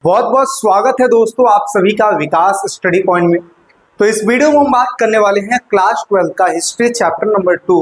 बहुत बहुत स्वागत है दोस्तों आप सभी का विकास स्टडी पॉइंट में। तो इस वीडियो में हम बात करने वाले हैं क्लास 12 का हिस्ट्री चैप्टर नंबर 2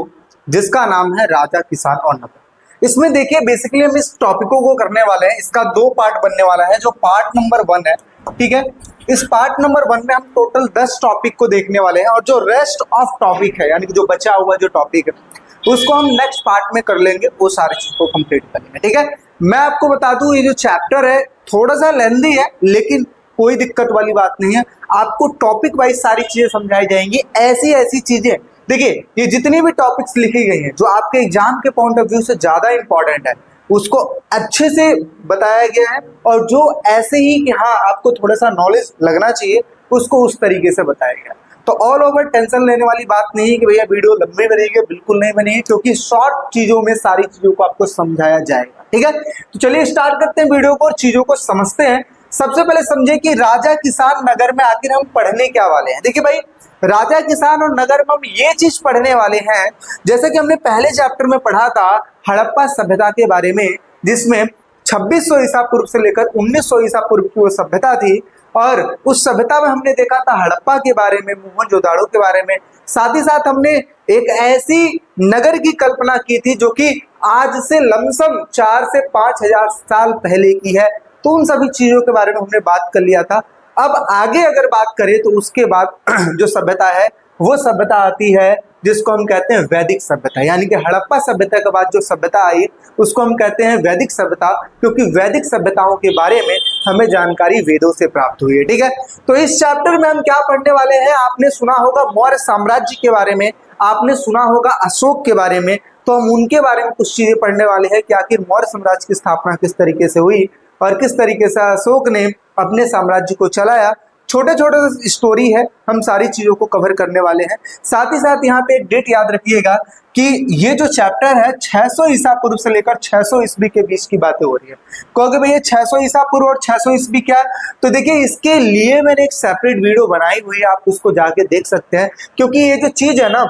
जिसका नाम है राजा किसान और नगर। इसमें देखिए बेसिकली हम इस टॉपिकों को करने वाले हैं। इसका दो पार्ट बनने वाला है। जो पार्ट नंबर 1 है, ठीक है, इस पार्ट नंबर 1 में हम टोटल 10 टॉपिक को देखने वाले हैं और जो रेस्ट ऑफ टॉपिक है यानी कि जो बचा हुआ जो टॉपिक है उसको हम नेक्स्ट पार्ट में कर लेंगे, वो सारी चीज को कंप्लीट करेंगे। ठीक है, मैं आपको बता दूं ये जो चैप्टर है थोड़ा सा लेंथी है लेकिन कोई दिक्कत वाली बात नहीं है। आपको टॉपिक वाइज सारी चीजें समझाई जाएंगी। ऐसी ऐसी चीजें देखिए, ये जितनी भी टॉपिक्स लिखी गई हैं जो आपके एग्जाम के पॉइंट ऑफ व्यू से ज्यादा इंपॉर्टेंट है उसको अच्छे से बताया गया है, और जो ऐसे ही कि हाँ आपको थोड़ा सा नॉलेज लगना चाहिए उसको उस तरीके से बताया गया। तो ऑल ओवर टेंशन लेने वाली बात नहीं है कि भैया वीडियो लंबी बनेगी, बिल्कुल नहीं बनेगी, क्योंकि शॉर्ट चीजों में सारी चीजों को आपको समझाया जाएगा। ठीक है, तो चलिए स्टार्ट करते हैं वीडियो को और चीजों को समझते हैं। सबसे पहले समझे कि राजा किसान नगर में आखिर हम पढ़ने क्या वाले हैं। देखिए भाई, राजा किसान और नगर में हम ये चीज पढ़ने वाले हैं जैसे कि हमने पहले चैप्टर में पढ़ा था हड़प्पा सभ्यता के बारे में, जिसमें 2600 ईसा पूर्व से लेकर 1900 ईसा पूर्व की वो सभ्यता थी। और उस सभ्यता में हमने देखा था हड़प्पा के बारे में, मोहनजोदाड़ो के बारे में। साथ ही साथ हमने एक ऐसी नगर की कल्पना की थी जो कि आज से लमसम 4 से 5,000 साल पहले की है। तो उन सभी चीजों के बारे में हमने बात कर लिया था। अब आगे अगर बात करें तो उसके बाद जो सभ्यता है वो सभ्यता आती है जिसको हम कहते हैं वैदिक सभ्यता, यानी कि हड़प्पा सभ्यता के बाद जो सभ्यता आई उसको हम कहते हैं वैदिक सभ्यता, क्योंकि वैदिक सभ्यताओं के बारे में हमें जानकारी वेदों से प्राप्त हुई है। ठीक है, तो इस चैप्टर में हम क्या पढ़ने वाले हैं, आपने सुना होगा मौर्य साम्राज्य के बारे में, आपने सुना होगा अशोक के बारे में, तो हम उनके बारे में कुछ चीजें पढ़ने वाले हैं कि आखिर मौर्य साम्राज्य की स्थापना किस तरीके से हुई और किस तरीके से अशोक ने अपने साम्राज्य को चलाया। छोटे छोटे स्टोरी है, हम सारी चीजों को कवर करने वाले हैं। साथ ही साथ यहाँ पे एक डेट याद रखिएगा कि ये जो चैप्टर है 600 ईसा पूर्व से लेकर 600 ईस्वी के बीच की बातें हो रही है। कहोगे भैया 600 ईसा पूर्व और 600 ईस्वी क्या है, तो देखिए इसके लिए मैंने एक सेपरेट वीडियो बनाई हुई है, आप उसको जाके देख सकते हैं। क्योंकि ये जो चीज है ना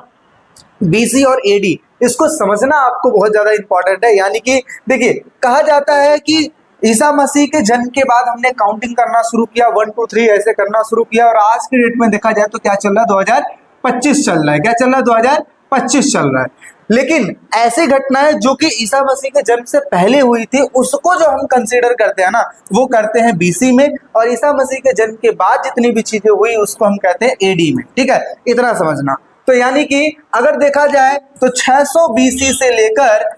बीसी और एडी, इसको समझना आपको बहुत ज्यादा इंपॉर्टेंट है। यानी कि देखिए कहा जाता है कि ईसा मसीह के जन्म के बाद हमने काउंटिंग करना शुरू किया, 1 2 3 ऐसे करना शुरू किया, और आज की डेट में देखा जाए तो क्या चल रहा है, 2025 चल रहा है। क्या चल रहा है, 2025 चल रहा है। लेकिन ऐसी घटनाएं जो कि ईसा मसीह के जन्म से पहले हुई थी उसको जो हम कंसीडर करते हैं ना वो करते हैं बीसी में, और ईसा मसीह के जन्म के बाद जितनी भी चीजें हुई उसको हम कहते हैं एडी में। ठीक है, इतना समझना। तो यानी कि अगर देखा जाए तो 600 बीसी से लेकर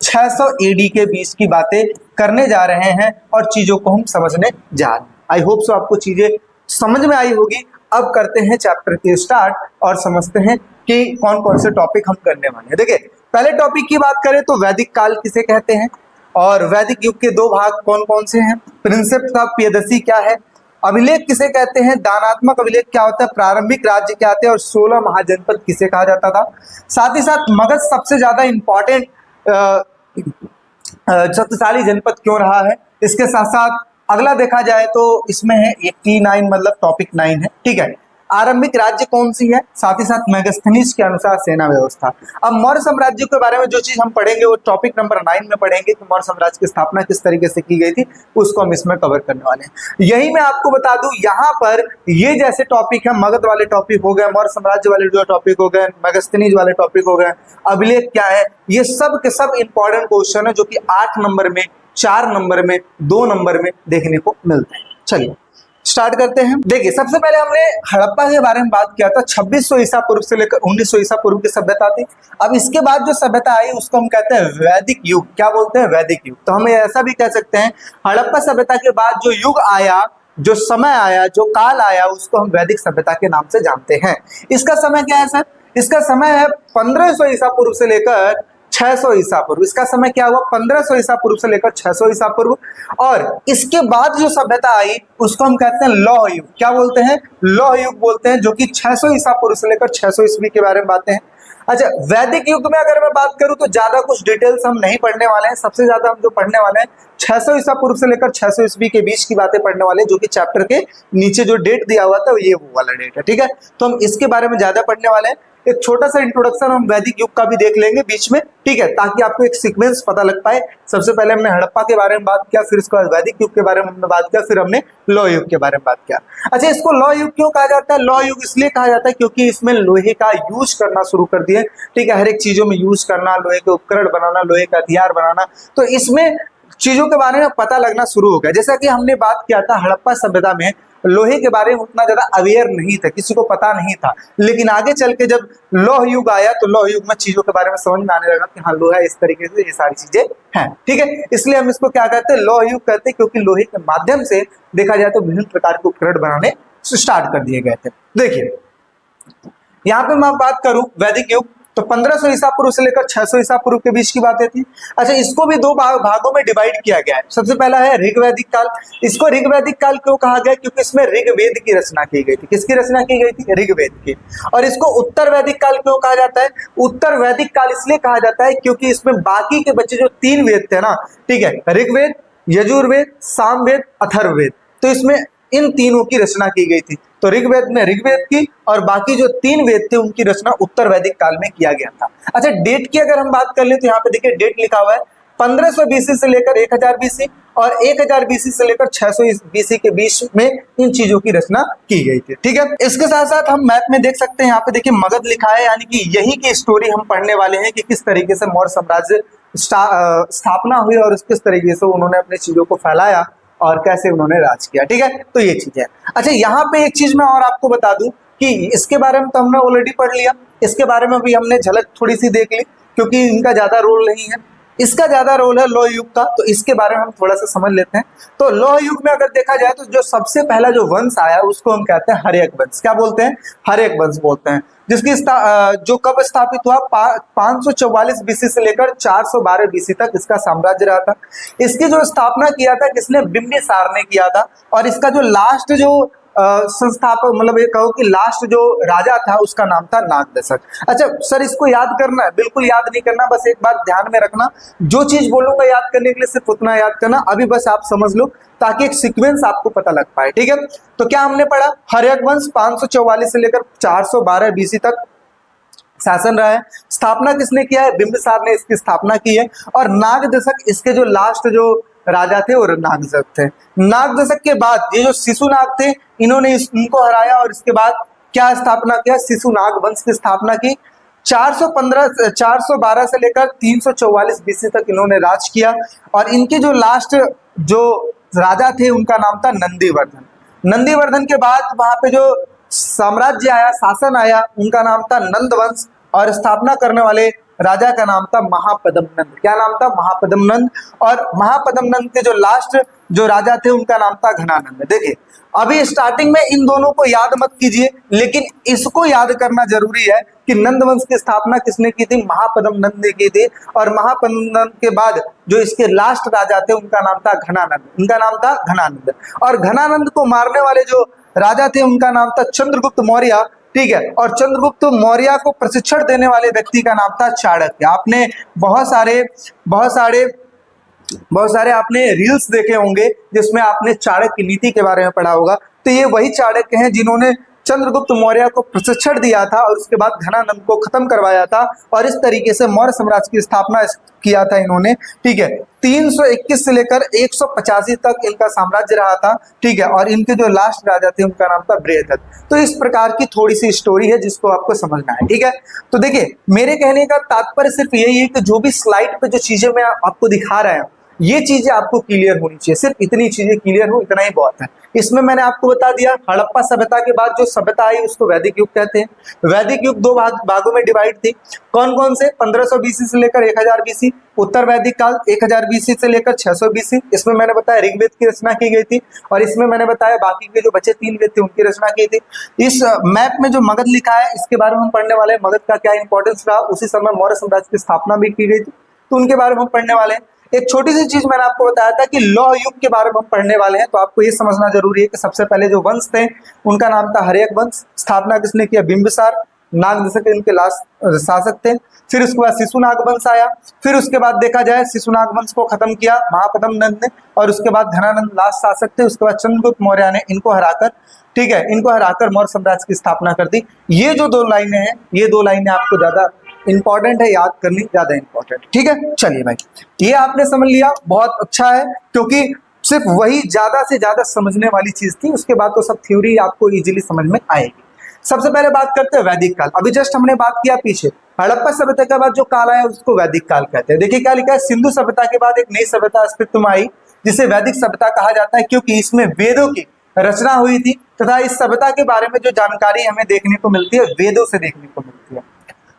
600 एडी के बीच की बातें करने जा रहे हैं और चीजों को हम समझने जा रहे हैं। आई होप सो आपको चीजें समझ में आई होगी। अब करते हैं चैप्टर के स्टार्ट और समझते हैं कि कौन कौन से टॉपिक हम करने वाले हैं। देखिए पहले टॉपिक की बात करें तो वैदिक काल किसे कहते हैं, और वैदिक युग के दो भाग कौन कौन से हैं, प्रिंसिप्स ऑफ पियदसी क्या है, अभिलेख किसे कहते हैं, दानात्मक अभिलेख क्या होता है, प्रारंभिक राज्य क्या होते हैं, और 16 महाजनपद किसे कहा जाता था। साथ ही साथ मगध सबसे ज्यादा इंपॉर्टेंट शक्तिशाली जनपद क्यों रहा है। इसके साथ साथ अगला देखा जाए तो इसमें है 89, मतलब टॉपिक 9 है। ठीक है, आरंभिक राज्य कौन सी है, साथ ही साथ मेगास्थनीज के अनुसार सेना व्यवस्था। अब मौर्य साम्राज्य के बारे में जो चीज हम पढ़ेंगे वो टॉपिक नंबर 9 में पढ़ेंगे कि मौर्य साम्राज्य की स्थापना किस तरीके से की गई थी, उसको हम इसमें कवर करने वाले हैं। यही मैं आपको बता दूं, यहाँ पर ये जैसे टॉपिक है, मगध वाले टॉपिक हो गए, मौर्य साम्राज्य वाले जो टॉपिक हो गए, मेगास्थनीज वाले टॉपिक हो गए, अभिलेख क्या है, ये सब के सब इंपॉर्टेंट क्वेश्चन है जो कि 8 नंबर में, 4 नंबर में, 2 नंबर में देखने को मिलते हैं। चलिए स्टार्ट करते हैं। देखिए सबसे पहले हमने हड़प्पा के बारे में बात किया था, 2600 ईसा पूर्व से लेकर 1900 ईसा पूर्व की सभ्यता थी। अब इसके बाद जो सभ्यता आई उसको हम कहते हैं वैदिक युग। क्या बोलते हैं, वैदिक युग। तो हम ऐसा भी कह सकते हैं हड़प्पा सभ्यता के बाद जो युग आया, जो समय आया, जो काल आया, उसको हम वैदिक सभ्यता के नाम से जानते हैं। इसका समय क्या है सर, इसका समय है 1500 ईसा पूर्व से लेकर 600 ईसा पूर्व। इसका समय क्या हुआ, 1500 ईसा पूर्व से लेकर 600 ईसा पूर्व। और इसके बाद जो सभ्यता आई उसको हम कहते हैं लौह युग। क्या बोलते हैं, लौह युग बोलते हैं, जो कि 600 ईसा पूर्व से लेकर 600 ईस्वी के बारे में बातें हैं। अच्छा, वैदिक युग में अगर मैं बात करूं तो ज्यादा कुछ डिटेल्स हम नहीं पढ़ने वाले हैं। सबसे ज्यादा हम जो पढ़ने वाले हैं 600 ईसा पूर्व से लेकर 600 ईस्वी के बीच की बातें पढ़ने वाले, जो कि चैप्टर के नीचे जो डेट दिया हुआ था ये वो वाला डेट है। ठीक है, तो हम इसके बारे में ज्यादा पढ़ने वाले हैं। एक छोटा सा इंट्रोडक्शन हम वैदिक युग का भी देख लेंगे बीच में, ठीक है, ताकि आपको एक सीक्वेंस पता लग पाए। सबसे पहले हमने हड़प्पा के बारे में बात किया, फिर उसके बाद वैदिक युग के बारे में हमने बात किया, फिर हमने लौह युग के बारे में बात किया। अच्छा, इसको लौह युग क्यों कहा जाता है? लौह युग इसलिए कहा जाता है क्योंकि इसमें लोहे का यूज करना शुरू कर दिए। ठीक है, हर एक चीजों में यूज करना, लोहे के उपकरण बनाना, लोहे का हथियार बनाना, तो इसमें चीजों के बारे में पता लगना शुरू हो गया। जैसा कि हमने बात किया था, हड़प्पा सभ्यता में लोहे के बारे में उतना ज्यादा अवेयर नहीं था, किसी को पता नहीं था, लेकिन आगे चल के जब लौह युग आया तो लौह युग में चीजों के बारे में समझ में आने लगा कि हाँ लोहा इस तरीके से ये सारी चीजें हैं। ठीक है, इसलिए हम इसको क्या कहते हैं? लौह युग कहते हैं, क्योंकि लोहे के माध्यम से देखा जाए तो विभिन्न प्रकार के उपकरण बनाने स्टार्ट कर दिए गए थे। देखिए यहाँ पे मैं बात करूं वैदिक युग, तो 1500 ईसा पूर्व से लेकर 600 ईसा पूर्व के बीच की बातें थी। अच्छा, इसको भी दो भागों में डिवाइड किया गया है। सबसे पहला है ऋग्वैदिक काल। इसको ऋग्वैदिक काल क्यों कहा गया? क्योंकि इसमें ऋग्वेद की रचना की गई थी। किसकी रचना की गई थी? ऋग्वेद की। और इसको उत्तर वैदिक काल क्यों कहा जाता है? उत्तर वैदिक काल इसलिए कहा जाता है क्योंकि इसमें बाकी के बच्चे जो 3 वेद थे ना, ठीक है, ऋग्वेद, यजुर्वेद, सामवेद, अथर्ववेद, तो इसमें इन तीनों की रचना की गई थी। तो ऋग्वेद में ऋग्वेद की और बाकी जो 3 वेद थे उनकी रचना उत्तर वैदिक काल में किया गया था। अच्छा, डेट की अगर हम बात कर ले तो यहाँ पे देखिए डेट लिखा हुआ है 1500 बीसी से लेकर 1000 बीसी और 1000 बीसी से लेकर 600 बीसी के बीच में इन चीजों की रचना की गई थी। ठीक है, इसके साथ साथ हम मैप में देख सकते हैं, यहाँ पे देखिए मगध लिखा है, यानी कि यही की स्टोरी हम पढ़ने वाले हैं कि किस तरीके से मौर्य साम्राज्य स्थापना हुई और किस तरीके से उन्होंने अपनी चीजों को फैलाया और कैसे उन्होंने राज किया। ठीक है, तो ये चीज है। अच्छा, यहाँ पे एक चीज मैं और आपको बता दूं कि इसके बारे में तो हमने ऑलरेडी पढ़ लिया, इसके बारे में भी हमने झलक थोड़ी सी देख ली, क्योंकि इनका ज्यादा रोल नहीं है, इसका ज्यादा रोल है लौह युग का, तो इसके बारे में हम थोड़ा सा समझ लेते हैं। तो लौह युग में अगर देखा जाए तो जो सबसे पहला जो वंश आया उसको हम कहते हैं हर्यक वंश। क्या बोलते हैं? हर्यक वंश बोलते हैं, जिसकी जो कब स्थापित हुआ? 544 बीसी से लेकर 412 बीसी तक इसका साम्राज्य रहा था। इसकी जो स्थापना किया था किसने? बिंबिसार ने किया था। और इसका जो लास्ट जो संस्थापक, मतलब ये कहो कि लास्ट जो राजा था उसका नाम था नागदशक। अच्छा सर, इसको याद करना है? बिल्कुल याद नहीं करना, बस एक बार ध्यान में रखना, जो चीज बोलूंगा याद करने के लिए सिर्फ उतना याद करना। अभी बस आप समझ लो ताकि एक सीक्वेंस आपको पता लग पाए। ठीक है, तो क्या हमने पढ़ा? हर्यक वंश 544 से लेकर 412 बीसी तक शासन रहा है। स्थापना किसने किया है? बिंबिसार ने इसकी स्थापना की है। और नागदशक, इसके जो लास्ट जो राजा थे वो नागदशक थे। नागदशक के बाद ये जो शिशुनाग थे, इन्होंने इनको हराया और इसके बाद क्या स्थापना किया? शिशुनाग वंश की स्थापना की। 412 से लेकर 344 बीसी तक इन्होंने राज किया। और इनके जो लास्ट जो राजा थे उनका नाम था नंदीवर्धन। नंदीवर्धन के बाद वहां पे जो साम्राज्य आया, शासन आया, उनका नाम था नंदवंश। और स्थापना करने वाले राजा का नाम था महापद्मनंद। क्या नाम था? महापद्मनंद। और महापद्मनंद के जो लास्ट जो राजा थे उनका नाम था घनानंद। देखिए अभी स्टार्टिंग में इन दोनों को याद मत कीजिए, लेकिन इसको याद करना जरूरी है कि नंदवंश की स्थापना किसने की थी? महापद्मनंद ने की थी। और महापद्मनंद के बाद जो इसके लास्ट राजा थे उनका नाम था घनानंद। उनका नाम था घनानंद। और घनानंद को मारने वाले जो राजा थे उनका नाम था चंद्रगुप्त मौर्य। ठीक है, और चंद्रगुप्त मौर्य को प्रशिक्षण देने वाले व्यक्ति का नाम था चाणक्य। आपने बहुत सारे आपने रील्स देखे होंगे जिसमें आपने चाणक्य की नीति के बारे में पढ़ा होगा। तो ये वही चाणक्य हैं जिन्होंने चंद्रगुप्त मौर्य को प्रशिक्षण दिया था और उसके बाद घनानंद को खत्म करवाया था। और इस तरीके से मौर्य साम्राज्य की स्थापना किया था इन्होंने। ठीक है, 321 से लेकर 185 तक इनका साम्राज्य रहा था। ठीक है, और इनके जो लास्ट राजा थे उनका नाम था बृहदत्त। तो इस प्रकार की थोड़ी सी स्टोरी है जिसको आपको समझना है। ठीक है, तो देखिए मेरे कहने का तात्पर्य सिर्फ यही है कि जो भी स्लाइड पे जो चीजें मैं आपको दिखा रहा हूं ये चीजें आपको क्लियर होनी चाहिए। सिर्फ इतनी चीजें क्लियर हो, इतना ही बहुत है। इसमें मैंने आपको बता दिया हड़प्पा सभ्यता के बाद जो सभ्यता आई उसको वैदिक युग कहते हैं। वैदिक युग 2 भागों में डिवाइड थी। कौन कौन से? 1500 बीसी से लेकर 1000 बीसी। उत्तर वैदिक काल 1000 बीसी से लेकर 600 बीसी। इसमें मैंने बताया ऋग्वेद की रचना की गई थी। और इसमें मैंने बताया बाकी के जो बचे 3 वेद थे उनकी रचना की थी। इस मैप में जो मगध लिखा है इसके बारे में हम पढ़ने वाले हैं। मगध का क्या इंपॉर्टेंस रहा, उसी समय मौर्य साम्राज्य की स्थापना भी की गई थी, तो उनके बारे में हम पढ़ने वाले हैं। एक छोटी सी चीज मैंने आपको बताया था कि लौह युग के बारे में हम पढ़ने वाले हैं, तो आपको ये समझना जरूरी है कि सबसे पहले जो वंश थे उनका नाम था हर्यक वंश। स्थापना किसने किया? बिंबिसार। नाग दशक इनके लास्ट शासक थे। फिर उसके बाद शिशुनाग वंश आया। फिर उसके बाद देखा जाए शिशुनाग वंश को खत्म किया महापद्म नंद ने, और उसके बाद धनानंद लास्ट शासक थे। उसके बाद चंद्रगुप्त मौर्य ने इनको हराकर, ठीक है, इनको हराकर मौर्य साम्राज्य की स्थापना कर दी। ये जो दो लाइनें हैं, ये दो लाइनें आपको ज्यादा इंपॉर्टेंट है, याद करनी ज्यादा इंपॉर्टेंट, ठीक है। चलिए भाई, ये आपने समझ लिया, बहुत अच्छा है, क्योंकि सिर्फ वही ज्यादा से ज्यादा समझने वाली चीज थी। उसके बाद तो सब थ्योरी आपको इजीली समझ में आएगी। सबसे पहले बात करते हैं वैदिक काल। अभी जस्ट हमने बात किया पीछे, हड़प्पा सभ्यता के बाद जो काल आया उसको वैदिक काल कहते हैं। देखिए क्या लिखा है, सिंधु सभ्यता के बाद एक नई सभ्यता अस्तित्व में आई जिसे वैदिक सभ्यता कहा जाता है, क्योंकि इसमें वेदों की रचना हुई थी तथा इस सभ्यता के बारे में जो जानकारी हमें देखने को मिलती है वेदों से देखने को मिलती है।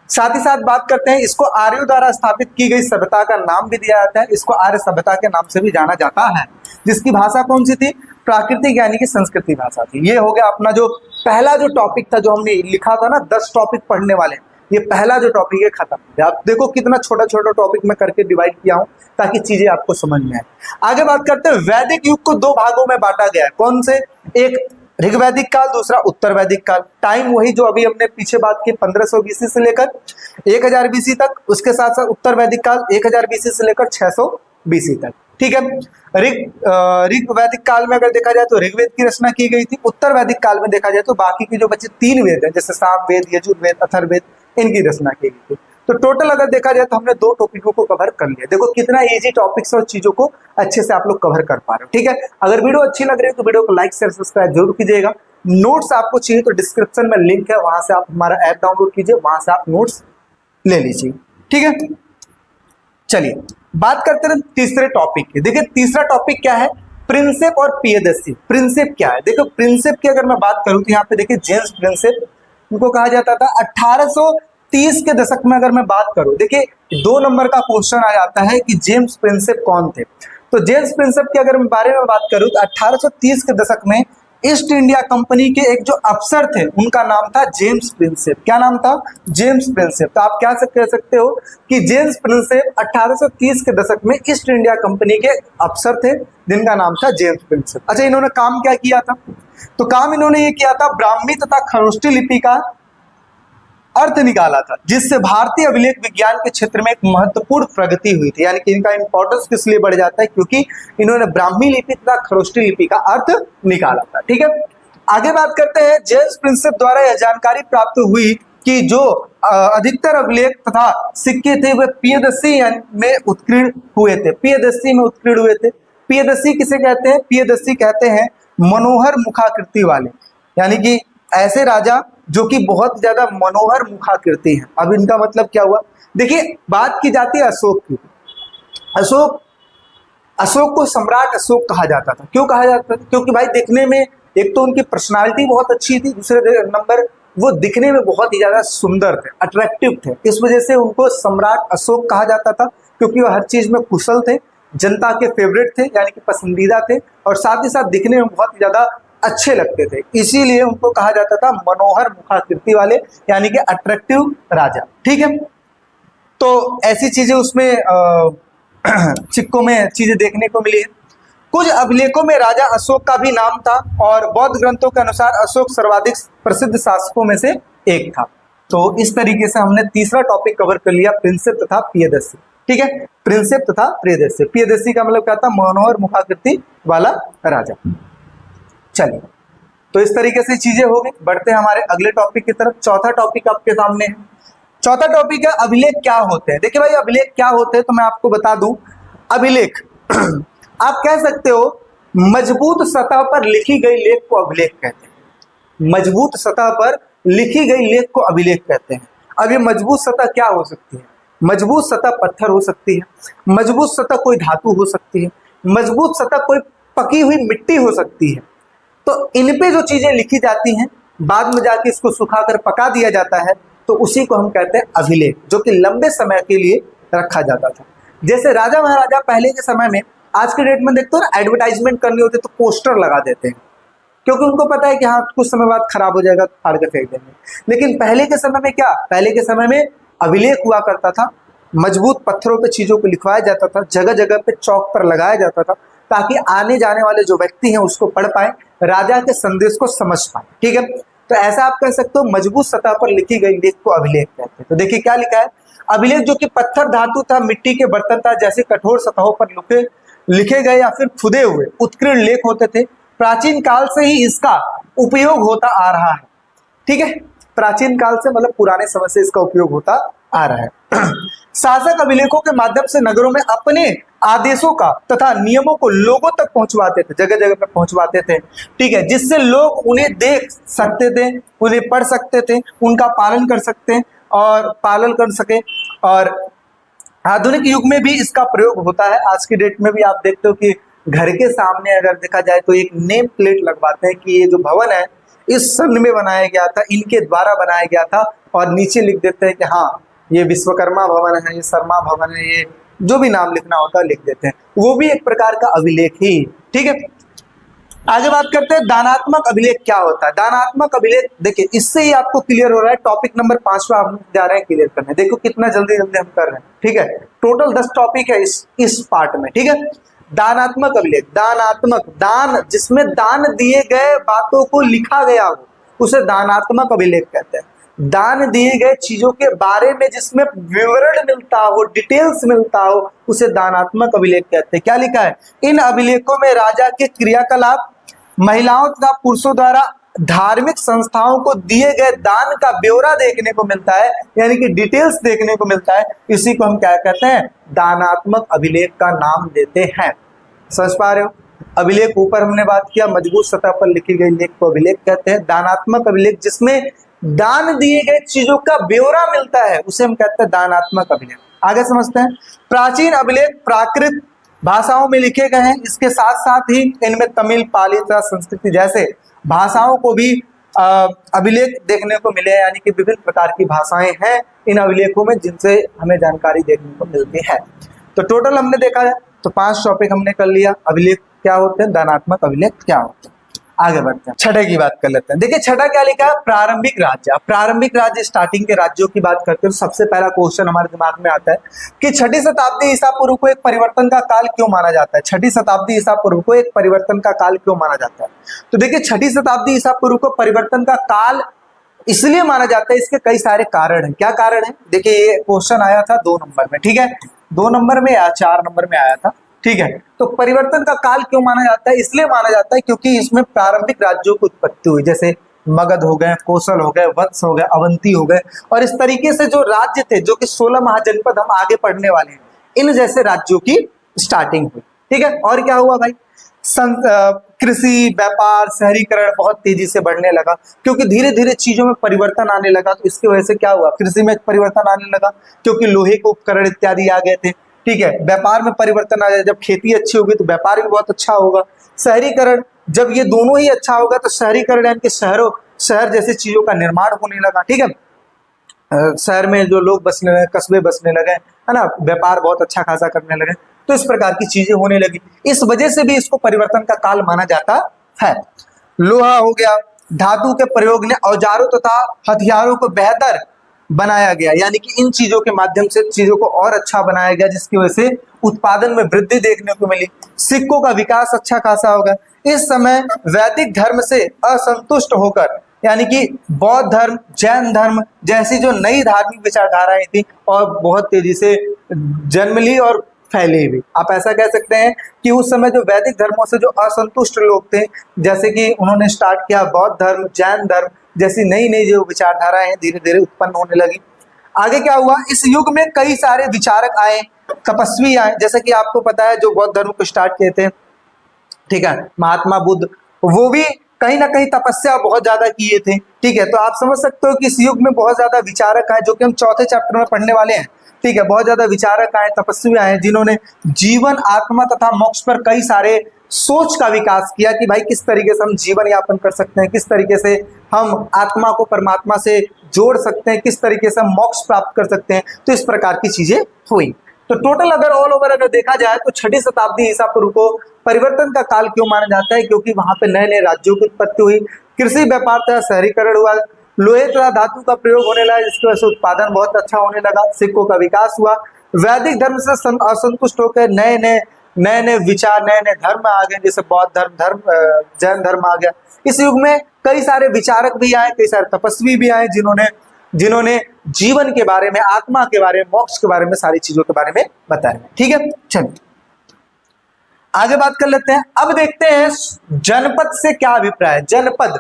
साथ ही साथ बात करते हैं, इसको आर्यों द्वारा स्थापित की गई सभ्यता का नाम भी दिया जाता है। इसको आर्य सभ्यता के नाम से भी जाना जाता है, जिसकी भाषा कौन सी थी, प्राकृतिक यानी कि संस्कृति भाषा थी। ये हो गया अपना जो पहला जो टॉपिक था, जो हमने लिखा था ना 10 टॉपिक पढ़ने वाले, ये पहला जो टॉपिक है खत्म हो गया। आप देखो कितना छोटा छोटा टॉपिक में करके डिवाइड किया हूं ताकि चीजें आपको समझ में आए। आगे बात करते हैं, वैदिक युग को 2 भागों में बांटा गया है। कौन से, एक ऋग्वैदिक काल, दूसरा उत्तर वैदिक काल। टाइम वही जो अभी हमने पीछे बात की 1500 बीसी से लेकर 1000 बीसी तक। उसके साथ साथ उत्तर वैदिक काल 1000 बीसी से लेकर 600 बीसी तक, ठीक है। ऋग वैदिक काल में अगर देखा जाए तो ऋग्वेद की रचना की गई थी। उत्तर वैदिक काल में देखा जाए तो बाकी की जो बचे 3 वेद है, जैसे सामवेद, यजुर्वेद, अथर्ववेद, इनकी रचना की गई थी। तो टोटल अगर देखा जाए तो हमने 2 टॉपिकों को कवर कर लिया। देखो कितना इजी टॉपिक्स और चीजों को अच्छे से आप लोग कवर कर पा रहे हो, ठीक है। अगर वीडियो अच्छी लग रही है तो वीडियो को लाइक शेयर सब्सक्राइब जरूर कीजिएगा। नोट्स आपको चाहिए तो डिस्क्रिप्शन में लिंक है, वहां से आप हमारा ऐप डाउनलोड कीजिए, वहां से आप नोट्स ले लीजिए, ठीक है। चलिए बात करते हैं तीसरे टॉपिक की। देखिए तीसरा टॉपिक क्या है, प्रिंसेप और पियदर्सी। प्रिंसेप क्या है, देखो प्रिंसेप की अगर मैं बात करूं तो यहाँ पे देखिए जेम्स प्रिंसेप, उनको कहा जाता था 1830 के दशक में। अगर मैं बात करूं, देखिए 2 नंबर का क्वेश्चन आ जाता है कि जेम्स प्रिंसेप कौन थे। तो जेम्स प्रिंसेप के अगर मैं बारे में बात करूं तो 1830 के दशक में ईस्ट इंडिया कंपनी के एक जो अफसर थे उनका नाम था जेम्स प्रिंसेप। क्या नाम था, जेम्स प्रिंसेप। तो आप क्या कह सकते हो कि जेम्स प्रिंसेप 1830 के दशक में ईस्ट इंडिया कंपनी के अफसर थे जिनका नाम था जेम्स प्रिंसेप। अच्छा, इन्होंने काम क्या किया था, तो काम इन्होंने ये किया था, ब्राह्मी तथा खरोष्टी लिपि का अर्थ निकाला था, जिससे भारतीय अभिलेख विज्ञान के क्षेत्र में एक महत्वपूर्ण प्रगति हुई थी। यानी कि इनका इंपॉर्टेंस किस लिए बढ़ जाता है, क्योंकि इन्होंने ब्राह्मी लिपि तथा खरोष्टी लिपि का अर्थ निकाला था, ठीक है। आगे बात करते हैं, जेम्स प्रिंसेप द्वारा यह जानकारी प्राप्त हुई कि जो अधिकतर अभिलेख तथा सिक्के थे वे पियदर्सी में उत्कीर्ण हुए थे। पियदर्सी में उत्कीर्ण हुए थे। पियदर्सी किसे कहते हैं, पियदर्सी कहते हैं मनोहर मुखाकृति वाले, यानी कि ऐसे राजा जो कि बहुत ज्यादा मनोहर मुखाकृति हैं। अब इनका मतलब क्या हुआ, देखिए बात की जाती है अशोक की। अशोक को सम्राट अशोक कहा जाता था। क्यों कहा जाता था, क्योंकि भाई दिखने में एक तो उनकी पर्सनालिटी बहुत अच्छी थी, दूसरे नंबर वो दिखने में बहुत ही ज्यादा सुंदर थे, अट्रैक्टिव थे। इस वजह से उनको सम्राट अशोक कहा जाता था, क्योंकि वो हर चीज में कुशल थे, जनता के फेवरेट थे, यानी कि पसंदीदा थे, और साथ ही साथ दिखने में बहुत ही ज्यादा अच्छे लगते थे। इसीलिए उनको कहा जाता था मनोहर मुखाकृति वाले, यानी कि अट्रैक्टिव राजा, ठीक है। तो ऐसी चीजें उसमें सिक्कों में चीजें देखने को मिली है। कुछ अभिलेखों में राजा अशोक का भी नाम था, और बौद्ध ग्रंथों के अनुसार अशोक सर्वाधिक प्रसिद्ध शासकों में से एक था। तो इस तरीके से हमने तीसरा टॉपिक कवर कर लिया, प्रिंसेप तथा प्रियदर्शी, ठीक है। प्रिंसेप तथा प्रियदर्शी। प्रियदर्शी का मतलब क्या था, मनोहर मुखाकृति वाला राजा। चलिए, तो इस तरीके से चीजें हो गई। बढ़ते हैं हमारे अगले टॉपिक की तरफ। चौथा टॉपिक आपके सामने है। चौथा टॉपिक है अभिलेख क्या होते हैं। देखिए भाई अभिलेख क्या होते हैं, तो मैं आपको बता दूं, अभिलेख आप कह सकते हो मजबूत सतह पर लिखी गई लेख को अभिलेख कहते हैं। मजबूत सतह पर लिखी गई लेख को अभिलेख कहते हैं। अब ये मजबूत सतह क्या हो सकती है, मजबूत सतह पत्थर हो सकती है, मजबूत सतह कोई धातु हो सकती है, मजबूत सतह कोई पकी हुई मिट्टी हो सकती है। तो इन पे जो चीजें लिखी जाती हैं, बाद में जाके इसको सुखाकर पका दिया जाता है, तो उसी को हम कहते हैं अभिलेख, जो कि लंबे समय के लिए रखा जाता था। जैसे राजा महाराजा पहले के समय में, आज के डेट में देखते हो ना, एडवर्टाइजमेंट करनी होती है तो पोस्टर लगा देते हैं, क्योंकि उनको पता है कि हाँ कुछ समय बाद खराब हो जाएगा, फाड़ के फेंक देंगे। लेकिन पहले के समय में क्या, पहले के समय में अभिलेख हुआ करता था, मजबूत पत्थरों पे चीजों को लिखवाया जाता था, जगह जगह पे चौक पर लगाया जाता था, ताकि आने जाने वाले जो व्यक्ति हैं उसको पढ़ पाए, राजा के संदेश को समझ पाए, ठीक है। तो ऐसा आप कह सकते हो मजबूत सतह पर लिखी गई लेख को अभिलेख कहते हैं। तो देखिए क्या लिखा है, अभिलेख जो कि पत्थर धातु था, मिट्टी के बर्तन था, जैसे कठोर सतहों पर लिखे गए या फिर खुदे हुए उत्कीर्ण लेख होते थे। प्राचीन काल से ही इसका उपयोग होता आ रहा है। ठीक है, प्राचीन काल से मतलब पुराने समय से इसका उपयोग होता आ रहा है। शासक अभिलेखों के माध्यम से नगरों में अपने आदेशों का तथा नियमों को लोगों तक पहुंचवाते थे, जगह जगह पर पहुंचवाते थे। ठीक है, जिससे लोग उन्हें देख सकते थे, उन्हें पढ़ सकते थे, उनका पालन कर सकते और पालन कर सके। और आधुनिक युग में भी इसका प्रयोग होता है। आज की डेट में भी आप देखते हो कि घर के सामने अगर देखा जाए तो एक नेम प्लेट लगवाते हैं कि ये जो भवन है इस सन में बनाया गया था, इनके द्वारा बनाया गया था, और नीचे लिख देते हैं कि हाँ ये विश्वकर्मा भवन है, ये शर्मा भवन है, ये जो भी नाम लिखना होता है लिख देते हैं। वो भी एक प्रकार का अभिलेख ही। ठीक है, आगे बात करते हैं दानात्मक अभिलेख क्या होता है। दानात्मक अभिलेख देखिए, इससे ही आपको क्लियर हो रहा है। टॉपिक नंबर 5 हम जा रहे हैं क्लियर करने। देखो कितना जल्दी जल्दी हम कर रहे हैं। ठीक है, टोटल 10 टॉपिक है इस पार्ट में। ठीक है, दानात्मक अभिलेख, दानात्मक दान, जिसमें दान दिए गए बातों को लिखा गया हो उसे दानात्मक अभिलेख कहते हैं। दान दिए गए चीजों के बारे में जिसमें विवरण मिलता हो, डिटेल्स मिलता हो, उसे दानात्मक अभिलेख कहते हैं। क्या लिखा है, इन अभिलेखों में राजा के क्रियाकलाप, महिलाओं तथा पुरुषों द्वारा धार्मिक संस्थाओं को दिए गए दान का ब्यौरा देखने को मिलता है, यानी कि डिटेल्स देखने को मिलता है। इसी को हम क्या कहते हैं, दानात्मक अभिलेख का नाम देते हैं। समझ पा रहे हो, अभिलेख ऊपर हमने बात किया, मजबूत सतह पर लिखी गई लेख को अभिलेख कहते हैं। दानात्मक अभिलेख जिसमें दान दिए गए चीजों का ब्यौरा मिलता है उसे हम कहते हैं दानात्मक अभिलेख। आगे समझते हैं, प्राचीन अभिलेख प्राकृत भाषाओं में लिखे गए हैं। इसके साथ साथ ही इनमें तमिल, पाली तथा संस्कृत जैसे भाषाओं को भी अभिलेख देखने को मिले हैं, यानी कि विभिन्न प्रकार की भाषाएं हैं इन अभिलेखों में जिनसे हमें जानकारी देखने को मिलती है। तो टोटल हमने देखा है तो 5 टॉपिक हमने कर लिया। अभिलेख क्या होते हैं, दानात्मक अभिलेख क्या होते हैं। आगे बढ़ते हैं, छठे की बात कर लेते हैं। देखिए छठा क्या लिखा है, प्रारंभिक राज्य। प्रारंभिक राज्य स्टार्टिंग के राज्यों की बात करते हैं तो सबसे पहला क्वेश्चन हमारे दिमाग में आता है कि छठी शताब्दी ईसा पूर्व को एक परिवर्तन का काल क्यों माना जाता है। छठी शताब्दी ईसा पूर्व को एक परिवर्तन का काल क्यों माना जाता है। तो देखिए छठी शताब्दी ईसा पूर्व को परिवर्तन का काल इसलिए माना जाता है, इसके कई सारे कारण हैं। क्या कारण है, देखिए ये क्वेश्चन आया था 2 नंबर में। ठीक है, 2 नंबर में या 4 नंबर में आया था। ठीक है, तो परिवर्तन का काल क्यों माना जाता है, इसलिए माना जाता है क्योंकि इसमें प्रारंभिक राज्यों की उत्पत्ति हुई, जैसे मगध हो गए, कोसल हो गए, वत्स हो गए, अवंती हो गए, और इस तरीके से जो राज्य थे, जो कि 16 महाजनपद हम आगे पढ़ने वाले हैं, इन जैसे राज्यों की स्टार्टिंग हुई। ठीक है, और क्या हुआ भाई, कृषि, व्यापार, शहरीकरण बहुत तेजी से बढ़ने लगा क्योंकि धीरे धीरे चीजों में परिवर्तन आने लगा। तो इसकी वजह से क्या हुआ, कृषि में परिवर्तन आने लगा क्योंकि लोहे के उपकरण इत्यादि आ गए थे। ठीक है, व्यापार में परिवर्तन आ जाए, जब खेती अच्छी होगी तो व्यापार भी बहुत अच्छा होगा। शहरीकरण, जब ये दोनों ही अच्छा होगा तो शहरीकरण यानी कि शहर जैसी चीजों का निर्माण होने लगा। ठीक है, शहर में जो लोग बसने लगे, कस्बे बसने लगे, है ना, व्यापार बहुत अच्छा खासा करने लगे, तो इस प्रकार की चीजें होने लगी। इस वजह से भी इसको परिवर्तन का काल माना जाता है। लोहा हो गया, धातु के प्रयोग ने औजारों तथा हथियारों को बेहतर बनाया गया, यानी कि इन चीजों के माध्यम से चीजों को और अच्छा बनाया गया, जिसकी वजह से उत्पादन में वृद्धि देखने को मिली। सिक्कों का विकास अच्छा खासा होगा। इस समय वैदिक धर्म से असंतुष्ट होकर, यानी कि बौद्ध धर्म, जैन धर्म जैसी जो नई धार्मिक विचारधाराएं थी और बहुत तेजी से जन्म ली और फैली भी। आप ऐसा कह सकते हैं कि उस समय जो वैदिक धर्मों से जो असंतुष्ट लोग थे, जैसे कि उन्होंने स्टार्ट किया बौद्ध धर्म, जैन धर्म जैसी नई नई जो विचारधाराएं हैं धीरे धीरे उत्पन्न होने लगी। आगे क्या हुआ, इस युग में कई सारे विचारक आए, तपस्वी आए, जैसे कि आपको पता है जो बौद्ध धर्म को स्टार्ट किए थे, ठीक है, महात्मा बुद्ध, वो भी कहीं ना कहीं तपस्या बहुत ज्यादा किए थे। ठीक है, तो आप समझ सकते हो कि इस युग में बहुत ज्यादा विचारक आए, जो कि हम चौथे चैप्टर में पढ़ने वाले हैं। ठीक है, बहुत ज्यादा विचारक आए, तपस्वी आए, जिन्होंने जीवन, आत्मा तथा मोक्ष पर कई सारे सोच का विकास किया कि भाई किस तरीके से हम जीवन यापन कर सकते हैं, किस तरीके से हम आत्मा को परमात्मा से जोड़ सकते हैं, किस तरीके से हम मोक्ष प्राप्त कर सकते हैं। तो इस प्रकार की चीजें हुई। तो टोटल अगर ऑल ओवर अगर देखा जाए तो छठी शताब्दी ईसा पूर्व को परिवर्तन का काल क्यों माना जाता है, क्योंकि वहां पे नए नए राज्यों की उत्पत्ति हुई, कृषि, व्यापार तथा शहरीकरण हुआ, लोहे तथा धातु का प्रयोग होने लगा, जिसकी वजह से उत्पादन बहुत अच्छा होने लगा, सिक्कों का विकास हुआ, वैदिक धर्म से असंतुष्ट होकर नए नए नए नए विचार, नए नए धर्म आ गए, जैसे बौद्ध धर्म, जैन धर्म आ गया। इस युग में कई सारे विचारक भी आए, कई सारे तपस्वी भी आए, जिन्होंने जीवन के बारे में, आत्मा के बारे में, मोक्ष के बारे में, सारी चीजों के बारे में बताया। ठीक है, चलिए आगे बात कर लेते हैं। अब देखते हैं जनपद से क्या अभिप्राय है। जनपद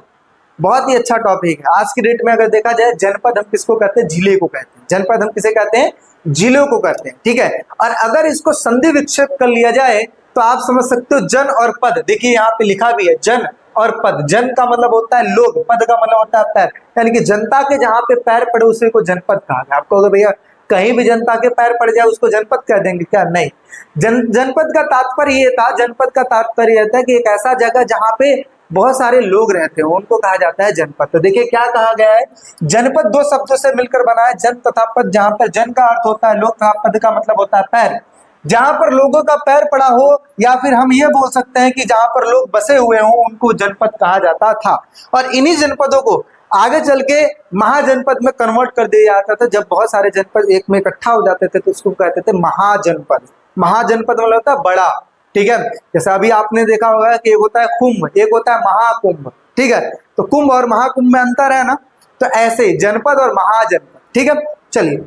बहुत ही अच्छा टॉपिक है आज की डेट में। अगर देखा जाए जनपद हम किसको कहते हैं, जिले को कहते हैं। जनपद हम किसे कहते हैं, जिलों को कहते हैं। ठीक है, और अगर इसको संधि विक्षेप कर लिया जाए तो आप समझ सकते हो जन और पद। देखिए यहाँ पे लिखा भी है जन और पद। जन का मतलब होता है लोग, पद का मतलब होता है पैर, यानी कि जनता के जहां पे पैर पड़े उसे को जनपद कहा गया। आपको अगर भैया कहीं भी जनता के पैर पड़ जाए उसको जनपद कह देंगे क्या, नहीं। जनपद का तात्पर्य ये था, जनपद का तात्पर्य यह था कि एक ऐसा जगह जहां पे बहुत सारे लोग रहते हैं उनको कहा जाता है जनपद। तो देखिए क्या कहा गया है, जनपद दो शब्दों से मिलकर बना है, जन तथा पद, जहां पर जन का अर्थ होता है लोग तथा पद का मतलब होता है पैर। जहां पर लोगों का पैर पड़ा हो, या फिर हम ये बोल सकते हैं कि जहां पर लोग बसे हुए हों, उनको जनपद कहा जाता था। और इन्हीं जनपदों को आगे चल के महाजनपद में कन्वर्ट कर दिया जाता था। जब बहुत सारे जनपद एक में इकट्ठा हो जाते थे तो उसको कहते थे महाजनपद। महाजनपद मतलब होता है बड़ा। ठीक है, जैसे अभी आपने देखा होगा कि एक होता है कुंभ, एक होता है महाकुंभ। ठीक है, तो कुंभ और महाकुंभ में अंतर है ना, तो ऐसे जनपद और महाजनपद। ठीक है, चलिए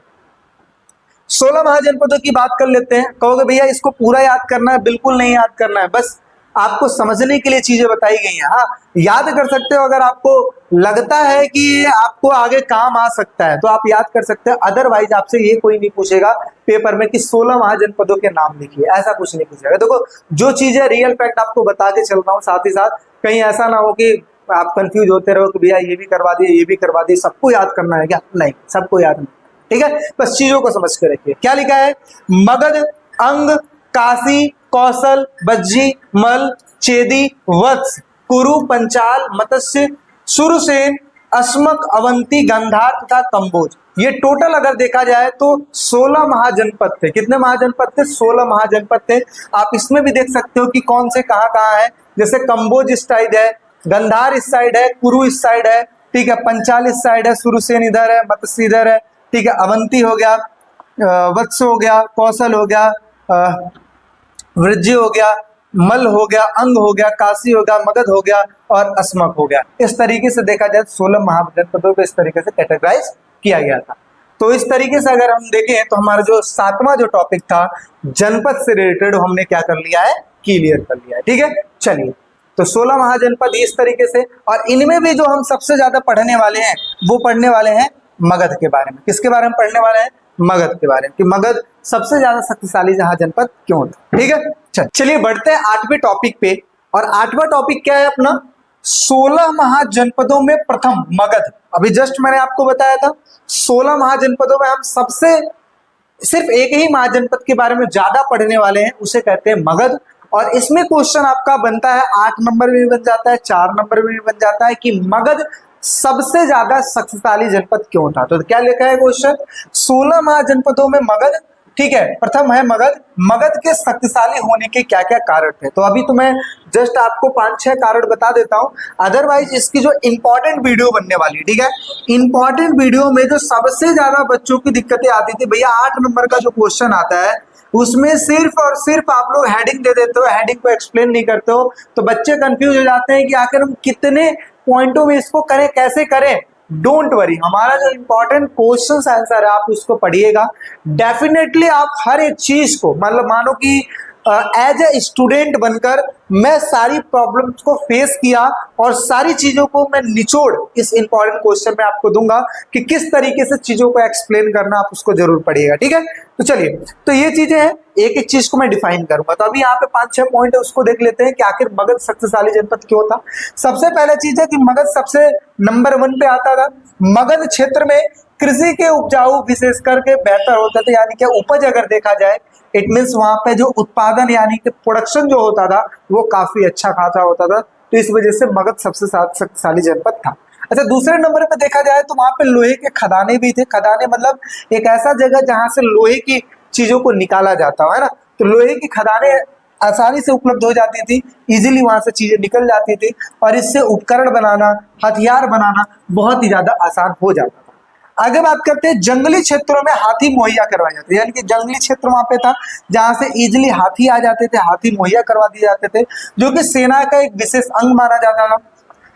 16 महाजनपदों की बात कर लेते हैं। कहोगे भैया इसको पूरा याद करना है, बिल्कुल नहीं याद करना है, बस आपको समझने के लिए चीजें बताई गई हैं। हाँ, याद कर सकते हो, अगर आपको लगता है कि आपको आगे काम आ सकता है तो आप याद कर सकते हैं। अदरवाइज आपसे ये कोई नहीं पूछेगा पेपर में कि 16 महाजनपदों के नाम लिखिए, ऐसा कुछ नहीं पूछेगा। देखो जो चीजें रियल फैक्ट आपको बता के चल रहा हूँ, साथ ही साथ कहीं ऐसा ना हो कि आप कंफ्यूज होते रहो कि भैया ये भी करवा दिए, ये भी करवा दिए, सबको याद करना है क्या, नहीं, सबको याद नहीं। ठीक है, बस चीजों को समझ के रखिए। क्या लिखा है, मगध, अंग, काशी, कौशल, बज्जी, मल, चेदी, वत्स, कुरु, पंचाल, मत्स्य, सुरसेन, अस्मक, अवंती, गंधार तथा कंबोज। ये टोटल अगर देखा जाए तो 16 महाजनपद थे। कितने महाजनपद थे, 16 महाजनपद थे। आप इसमें भी देख सकते हो कि कौन से कहाँ कहाँ है। जैसे कंबोज इस साइड है, गंधार इस साइड है, कुरु इस साइड है, ठीक है, पंचाल इस साइड है, सुरसेन इधर है, मत्स्य इधर है, ठीक है, अवंती हो गया, वत्स हो गया, कौशल हो गया, वृज्य हो गया, मल हो गया, अंग हो गया, काशी हो गया, मगध हो गया और अस्मक हो गया। इस तरीके से देखा जाए 16 महाजनपदों को इस तरीके से कैटेगराइज किया गया था। तो इस तरीके से अगर हम देखें तो हमारा जो 7वां जो टॉपिक था जनपद से रिलेटेड, हमने क्या कर लिया है, क्लियर कर लिया है। ठीक है, चलिए तो 16 महाजनपद इस तरीके से। और इनमें भी जो हम सबसे ज्यादा पढ़ने वाले हैं वो पढ़ने वाले हैं मगध के बारे में। किसके बारे में पढ़ने वाले हैं, मगध के बारे में, कि मगध सबसे ज्यादा शक्तिशाली महाजनपद क्यों था। ठीक है, चलिए बढ़ते हैं 8वें टॉपिक पे। और 8वां टॉपिक क्या है अपना, 16 महाजनपदों में प्रथम मगध। अभी जस्ट मैंने आपको बताया था 16 महाजनपदों में हम सबसे सिर्फ एक ही महाजनपद के बारे में ज्यादा पढ़ने वाले हैं, उसे कहते हैं मगध। और इसमें क्वेश्चन आपका बनता है 8 नंबर में भी बन जाता है, 4 नंबर में भी बन जाता है कि मगध सबसे ज्यादा शक्तिशाली जनपद क्यों था। तो क्या लिखा है क्वेश्चन, 16 महाजनपदों में मगध, ठीक है, प्रथम है मगध। मगध के शक्तिशाली होने के क्या क्या कारण थे। तो अभी तो मैं जस्ट आपको 5-6 कारण बता देता हूं, अदरवाइज इसकी जो इंपॉर्टेंट वीडियो बनने वाली है, ठीक है, इंपॉर्टेंट वीडियो में जो सबसे ज्यादा बच्चों की दिक्कतें आती थी भैया, 8 नंबर का जो क्वेश्चन आता है उसमें सिर्फ और सिर्फ आप लोग हेडिंग दे देते हो, हेडिंग को एक्सप्लेन नहीं करते हो, तो बच्चे कंफ्यूज हो जाते हैं कि आखिर हम कितने पॉइंटों में इसको करें, कैसे करें। डोंट वरी, हमारा जो इंपॉर्टेंट क्वेश्चन आंसर है आप उसको पढ़िएगा। डेफिनेटली आप हर एक चीज को, मतलब मानो कि एज ए स्टूडेंट बनकर मैं सारी प्रॉब्लम्स को फेस किया और सारी चीजों को मैं निचोड़ इस इंपॉर्टेंट क्वेश्चन में आपको दूंगा कि किस तरीके से चीजों को एक्सप्लेन करना, आप उसको जरूर पढ़िएगा। ठीक है, तो चलिए, तो ये चीजें हैं, एक एक चीज को मैं डिफाइन करूंगा। तो अभी यहाँ पे 5-6 पॉइंट है, उसको देख लेते हैं कि आखिर मगध शक्तिशाली जनपद क्यों था। सबसे पहले चीज है कि मगध सबसे नंबर 1 पे आता था। मगध क्षेत्र में कृषि के उपजाऊ विशेष करके बेहतर होते थे, यानी कि उपज अगर देखा जाए, इट मीन्स वहां पे जो उत्पादन यानी कि प्रोडक्शन जो होता था वो काफी अच्छा खासा होता था। तो इस वजह से मगध सबसे शक्तिशाली जनपद था। अच्छा, दूसरे नंबर पे देखा जाए तो वहां पे लोहे के खदाने भी थे। खदाने मतलब एक ऐसा जगह जहां से लोहे की चीजों को निकाला जाता है ना, तो लोहे की खदाने आसानी से उपलब्ध हो जाती थी, इजीली वहां से चीजें निकल जाती थी और इससे उपकरण बनाना, हथियार बनाना बहुत ही ज्यादा आसान हो जाता था। आगे बात करते हैं, जंगली क्षेत्रों में हाथी मुहैया करवाए जाते हैं, यानी कि जंगली क्षेत्र वहां पे था जहां से इजिली हाथी आ जाते थे, हाथी मुहैया करवा दिए जाते थे, जो कि सेना का एक विशेष अंग माना जाता था।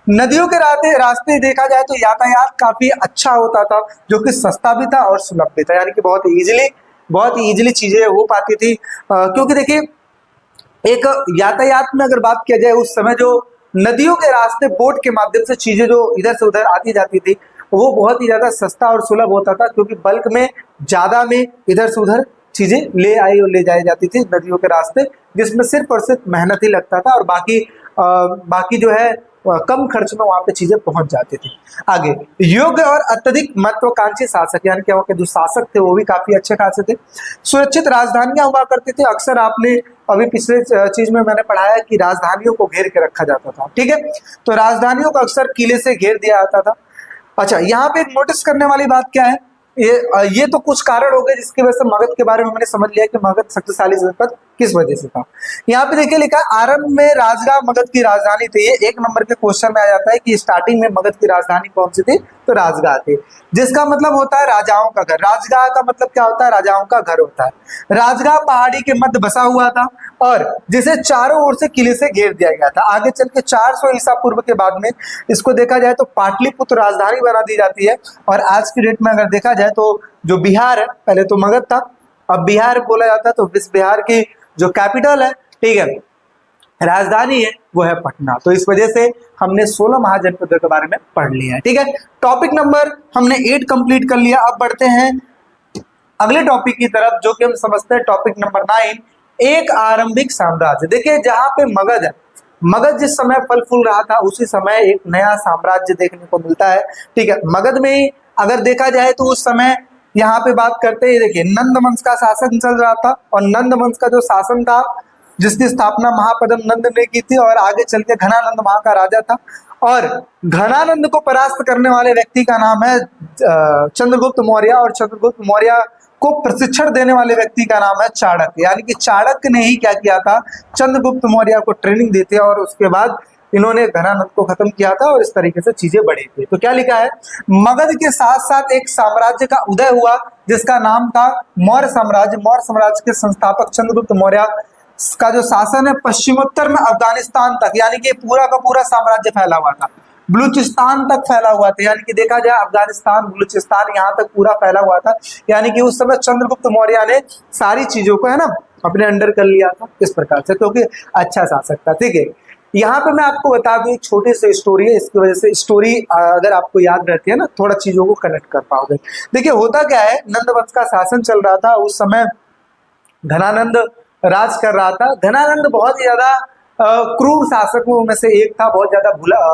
नदियों के रास्ते देखा जाए तो यातायात काफी अच्छा होता था, जो कि सस्ता भी था और सुलभ भी था, यानी कि बहुत इजीली चीजें हो पाती थी। क्योंकि देखिए, एक यातायात में अगर बात किया जाए, उस समय जो नदियों के रास्ते बोट के माध्यम से चीजें जो इधर से उधर आती जाती थी, वो बहुत ही ज्यादा सस्ता और सुलभ होता था, क्योंकि बल्क में ज्यादा में इधर से उधर चीजें ले आई और ले जाई जाती थी नदियों के रास्ते, जिसमें सिर्फ और सिर्फ मेहनत ही लगता था, और बाकी जो है कम खर्च में वहां पे चीजें पहुंच जाती थी। आगे, योग्य और अत्यधिक महत्वाकांक्षी शासक, यानी कि वहाँ के जो शासक थे वो भी काफी अच्छे खासे थे। सुरक्षित राजधानियां हुआ करती थी, अक्सर आपने अभी पिछले चीज में मैंने पढ़ाया कि राजधानियों को घेर के रखा जाता था, ठीक है, तो राजधानियों को अक्सर किले से घेर दिया जाता था। अच्छा, यहाँ पे एक नोटिस करने वाली बात क्या है, ये तो कुछ कारण हो गए जिसकी वजह से मगध के बारे में मैंने समझ लिया कि मगध शक्तिशाली जनपद किस वजह से था। यहाँ पे देखिए लिखा, आरंभ में राजगांव मगध की राजधानी थी। ये एक नंबर के क्वेश्चन में आ जाता है कि स्टार्टिंग में मगध की राजधानी कौन सी थी, तो राजगांव थी, जिसका मतलब होता है राजाओं का घर। राजगांव का मतलब क्या होता है, राजाओं का घर होता है। राजगांव पहाड़ी के मध्य बसा हुआ था और जिसे चारों ओर से किले से घेर दिया गया था। आगे चल के 400 ईसा पूर्व के बाद में इसको देखा जाए तो पाटलिपुत्र राजधानी बना दी जाती है, और आज की डेट में अगर देखा जाए तो जो बिहार है, पहले तो मगध था, अब बिहार बोला जाता है, तो इस बिहार की जो कैपिटल है, ठीक है, राजधानी है, वो है पटना। तो इस वजह से हमने 16 महाजनपदों के बारे में पढ़ लिया है, ठीक है। टॉपिक नंबर हमने 8 कंप्लीट कर लिया। अब बढ़ते हैं अगले टॉपिक की तरफ, जो कि हम समझते हैं टॉपिक नंबर 9, एक आरंभिक साम्राज्य। देखिए, जहां पे मगध है, मगध जिस समय फल फूल रहा था, उसी समय एक नया साम्राज्य देखने को मिलता है, ठीक है। मगध में ही अगर देखा जाए तो उस समय यहाँ पे बात करते हैं, देखिए नंद वंश का शासन चल रहा था, और नंद वंश का जो शासन था, जिसकी स्थापना महापद्म नंद ने की थी, और आगे चल के घनानंद वहां का राजा था। और घनानंद को परास्त करने वाले व्यक्ति का नाम है चंद्रगुप्त मौर्य, और चंद्रगुप्त मौर्य को प्रशिक्षण देने वाले व्यक्ति का नाम है चाणक्य। यानी कि चाणक्य ने ही क्या किया था, चंद्रगुप्त मौर्य को ट्रेनिंग दी थी, और उसके बाद इन्होंने घनानंद को खत्म किया था, और इस तरीके से चीजें बढ़ी थी। तो क्या लिखा है, मगध के साथ साथ एक साम्राज्य का उदय हुआ जिसका नाम था मौर्य साम्राज्य। मौर्य साम्राज्य के संस्थापक चंद्रगुप्त मौर्य का जो शासन है पश्चिमोत्तर में अफगानिस्तान तक, यानी कि पूरा का पूरा साम्राज्य फैला हुआ था, बलूचिस्तान तक फैला हुआ था। यानी कि देखा जाए अफगानिस्तान, बलूचिस्तान यहाँ तक पूरा फैला हुआ था। यानी कि उस समय चंद्रगुप्त मौर्य ने सारी चीजों को, है ना, अपने अंडर कर लिया था इस प्रकार से, क्योंकि अच्छा शासक था, ठीक है। यहाँ पे मैं आपको बता दूं, एक छोटी सी स्टोरी है, इसकी वजह से स्टोरी अगर आपको याद रहती है ना, थोड़ा चीजों को कनेक्ट कर पाओगे। देखिए, होता क्या है, नंद वंश का शासन चल रहा था उस समय, घनानंद राज कर रहा था। घनानंद बहुत ही ज्यादा क्रूर शासकों में से एक था, बहुत ज्यादा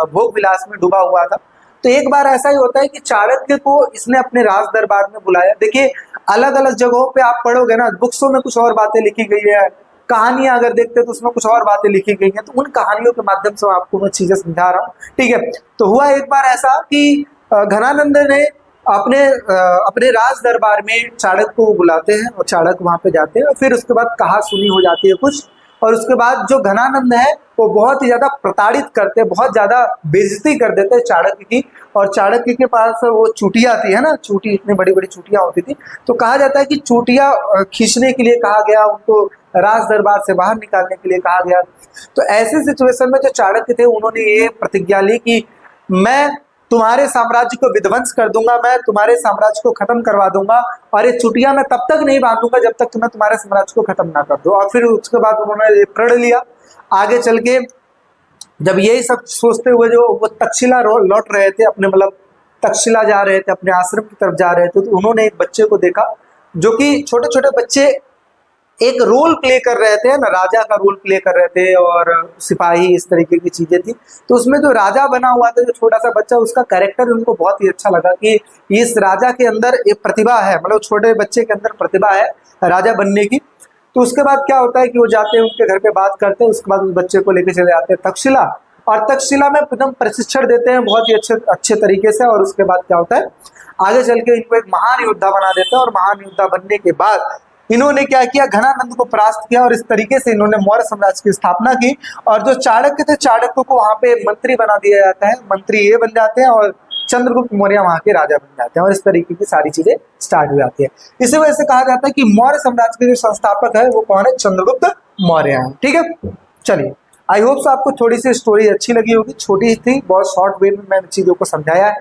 भोग विलास में डूबा हुआ था। तो एक बार ऐसा ही होता है कि चाणक्य को इसने अपने राज दरबार में बुलाया। देखिए, अलग अलग जगहों पे आप पढ़ोगे ना, बुक्सों में कुछ और बातें लिखी गई है, कहानियां अगर देखते हैं तो उसमें कुछ और बातें लिखी गई हैं, तो उन कहानियों के माध्यम से आपको मैं चीजें समझा रहा हूँ, ठीक है। तो हुआ एक बार ऐसा कि घनानंद ने अपने राज दरबार में चाणक्य को बुलाते हैं, और चाणक्य वहां पे जाते हैं, और फिर उसके बाद कहा सुनी हो जाती है कुछ, और उसके बाद जो घनानंद है वो बहुत ही ज्यादा प्रताड़ित करते हैं, बहुत ज्यादा बेइज्जती कर देते हैं चाणक्य की। और चाणक्य के पास वो चूटिया थी, है ना, चूटी, इतनी बड़ी बड़ी चूटियां होती थी, तो कहा जाता है कि चूटिया खींचने के लिए कहा गया, उनको राज दरबार से बाहर निकालने के लिए कहा गया। तो ऐसे सिचुएशन में जो चाणक्य थे, उन्होंने ये प्रतिज्ञा ली कि मैं तुम्हारे साम्राज्य को विध्वंस कर दूंगा, मैं तुम्हारे साम्राज्य को खत्म करवा दूंगा, और ये चुटिया मैं तब तक नहीं बांधूंगा जब तक कि मैं तुम्हारे साम्राज्य को खत्म ना कर दूं। और फिर उसके बाद उन्होंने ये प्रण लिया। आगे चल के जब यही सब सोचते हुए जो वो तक्षशिला लौट रहे थे, अपने मतलब तक्षशिला जा रहे थे, अपने आश्रम की तरफ जा रहे थे, तो उन्होंने एक बच्चे को देखा, जो कि छोटे छोटे बच्चे एक रोल प्ले कर रहे थे ना, राजा का रोल प्ले कर रहे थे, और सिपाही, इस तरीके की चीजें थी। तो उसमें जो राजा बना हुआ था, जो छोटा सा बच्चा, उसका कैरेक्टर उनको बहुत ही अच्छा लगा कि इस राजा के अंदर एक प्रतिभा है, मतलब छोटे बच्चे के अंदर प्रतिभा है राजा बनने की। तो उसके बाद क्या होता है कि वो जाते हैं, उनके घर पे बात करते हैं, उसके बाद उस बच्चे को लेके चले जाते हैं तक्षशिला, और तक्षशिला में एकदम प्रशिक्षण देते हैं बहुत ही अच्छे तरीके से। और उसके बाद क्या होता है, आगे चल के इनको एक महान योद्धा बना देते हैं, और महान योद्धा बनने के बाद इन्होंने क्या किया, घनानंद को परास्त किया, और इस तरीके से इन्होंने मौर्य साम्राज्य की स्थापना की। और जो चाणक्य थे, चाणक्य को वहां पे मंत्री बना दिया जाता है, मंत्री ये बन जाते हैं, और चंद्रगुप्त मौर्य वहां के राजा बन जाते हैं और इस तरीके की सारी चीजें स्टार्ट हो जाती है। इसी वजह से कहा जाता है कि मौर्य साम्राज्य के जो संस्थापक है वो कौन है, चंद्रगुप्त मौर्य है। ठीक है, चलिए आई होप सो आपको थोड़ी सी स्टोरी अच्छी लगी होगी, छोटी थी, बहुत शॉर्ट वे में मैंने चीजों को समझाया है।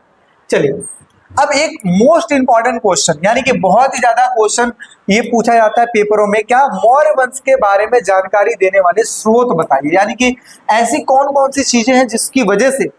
चलिए अब एक मोस्ट इंपॉर्टेंट क्वेश्चन, यानी कि बहुत ही ज्यादा क्वेश्चन ये पूछा जाता है पेपरों में, क्या मौर्य वंश के बारे में जानकारी देने वाले स्रोत बताइए, यानी कि ऐसी कौन कौन सी चीजें हैं जिसकी वजह से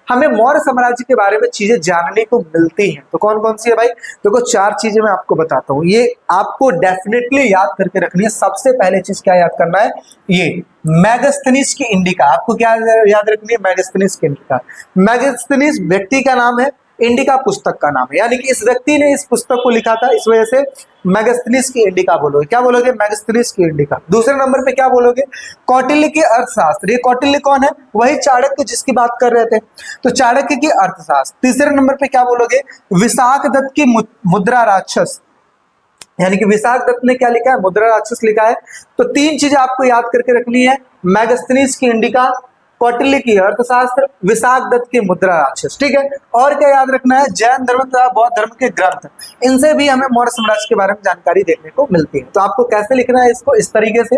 हमें मौर्य साम्राज्य के बारे में चीजें जानने को मिलती हैं। तो कौन कौन सी है भाई, देखो चार चीजें मैं आपको बताता हूँ, ये आपको डेफिनेटली याद करके रखनी है। सबसे पहले चीज क्या याद करना है, ये मैगस्थनीज की इंडिका, आपको क्या याद रखनी है, मैगस्थनीज की इंडिका। मैगस्थनीज व्यक्ति का नाम है, इंडिका पुस्तक का नाम है, यानी कि इस व्यक्ति ने इस पुस्तक को लिखा था, इस वजह से मैगस्थनीज की इंडिका बोलोगे। क्या बोलोगे, मैगस्थनीज की इंडिका। दूसरे नंबर पे क्या बोलोगे, कौटिल्य के अर्थशास्त्र। ये कौटिल्य कौन है, वही चाणक्य जिसकी बात कर रहे थे, तो चाणक्य की अर्थशास्त्र। तीसरे नंबर पे क्या बोलोगे, विशाख दत्त की मुद्रा राक्षस, यानी कि विशाख दत्त ने क्या लिखा है, मुद्रा राक्षस लिखा है। तो तीन चीजें आपको याद करके रखनी है, मैगस्थनीज की इंडिका, कौटिल्य की अर्थशास्त्र, विशाख दत्त की मुद्रा राक्षस। ठीक है, और क्या याद रखना है, जैन धर्म तथा बौद्ध धर्म के ग्रंथ, इनसे भी हमें मौर्य साम्राज्य के बारे में जानकारी देखने को मिलती है। तो आपको कैसे लिखना है इसको, इस तरीके से।